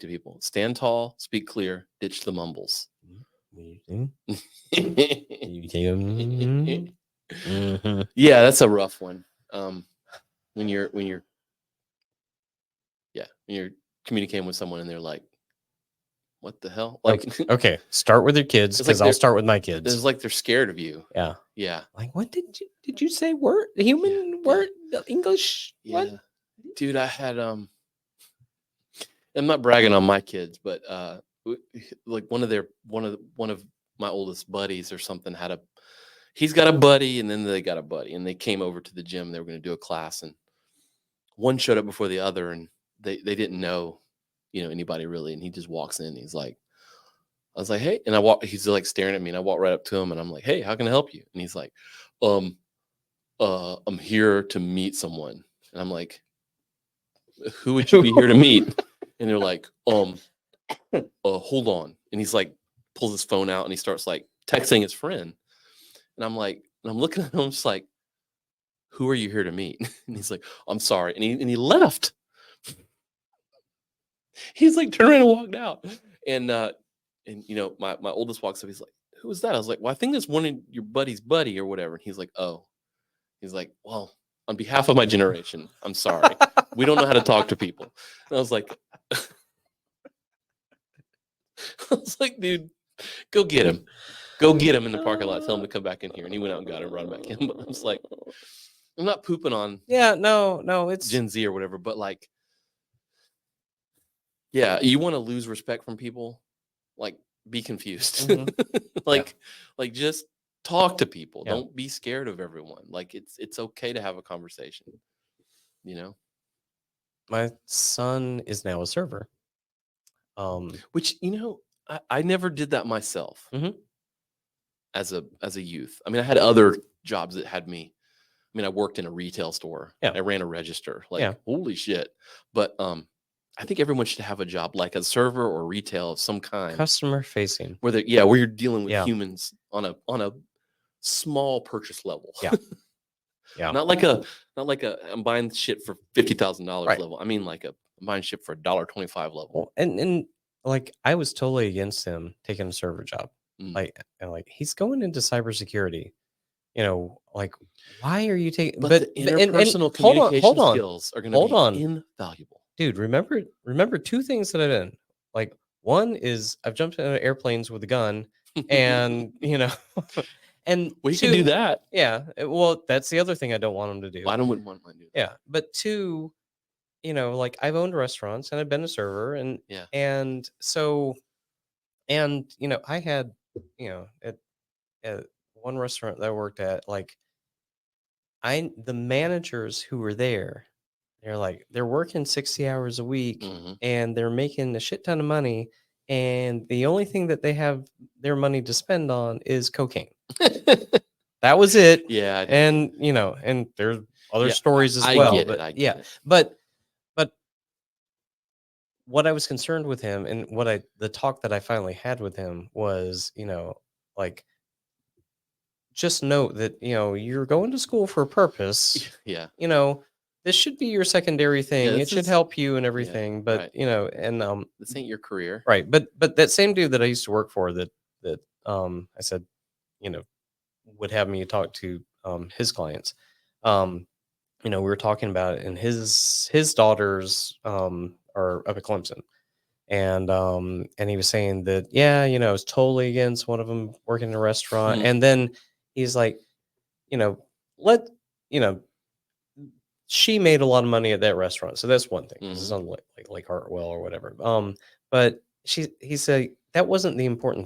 to people. Stand tall, speak clear, ditch the mumbles. Yeah, that's a rough one. When you're communicating with someone and they're like, what the hell? Like, okay, start with your kids, because I'll start with my kids. It's like they're scared of you. Yeah. Like, what did you say? Word, human word, English? Yeah. What? Dude, I had I'm not bragging on my kids, but like one of my oldest buddies or something he's got a buddy, and then they got a buddy, and they came over to the gym. They were going to do a class, and one showed up before the other, and they didn't know, anybody really. And he just walks in. He's like, I was like, hey, and he's like staring at me, and I walk right up to him, and I'm like, hey, how can I help you? And he's like, I'm here to meet someone. And I'm like, who would you be here to meet? And they're like, hold on. And he's like, pulls his phone out, and he starts like texting his friend. And I'm looking at him, I'm just like, who are you here to meet? And he's like, I'm sorry. And he left. He's like, turned around and walked out. And my oldest walks up. He's like, who is that? I was like, well, I think that's one of your buddy's buddy or whatever. And he's like, oh. He's like, well, on behalf of my generation, I'm sorry. We don't know how to talk to people. And I was like, dude, go get him. Go get him in the parking lot. Tell him to come back in here. And he went out and got him, brought him back in. But I was like, I'm not pooping on it's Gen Z or whatever, but like, yeah, you want to lose respect from people, like, be confused. Like just talk to people. Don't be scared of everyone. Like, it's okay to have a conversation, My son is now a server. Which, I never did that myself. As a youth. I mean, I had other jobs that had me. I mean, I worked in a retail store. I ran a register. Like, holy shit. But I think everyone should have a job like a server or retail of some kind. Customer facing. Where you're dealing with humans on a small purchase level. Yeah. Not like a I'm buying shit for $50,000 level. I mean, like I'm buying shit for $1.25 level. And like, I was totally against him taking a server job. Like he's going into cybersecurity. Like, why are you taking? But the interpersonal communication skills are going to be invaluable. Dude, remember two things that I've done. Like, one is I've jumped into airplanes with a gun, and and you can do that. Yeah, well, that's the other thing I don't want him to do. I wouldn't want mine to do that. Yeah, but two, like, I've owned restaurants and I've been a server, and so, and I had, at one restaurant that I worked at, like, the managers who were there, they're working 60 hours a week, and they're making a shit ton of money, and the only thing that they have their money to spend on is cocaine. That was it. Yeah. And and there's other stories as well. I get it. But what I was concerned with him, and the talk that I finally had with him was, like, just note that, you're going to school for a purpose. Yeah. This should be your secondary thing. It should help you and everything. But, and this ain't your career. Right. But that same dude that I used to work for that I said, would have me talk to his clients. We were talking about it, and his daughters are up at Clemson. And he was saying that, I was totally against one of them working in a restaurant. And then he's like, she made a lot of money at that restaurant. So that's one thing. This is on like Hartwell or whatever. But he said that wasn't the important thing.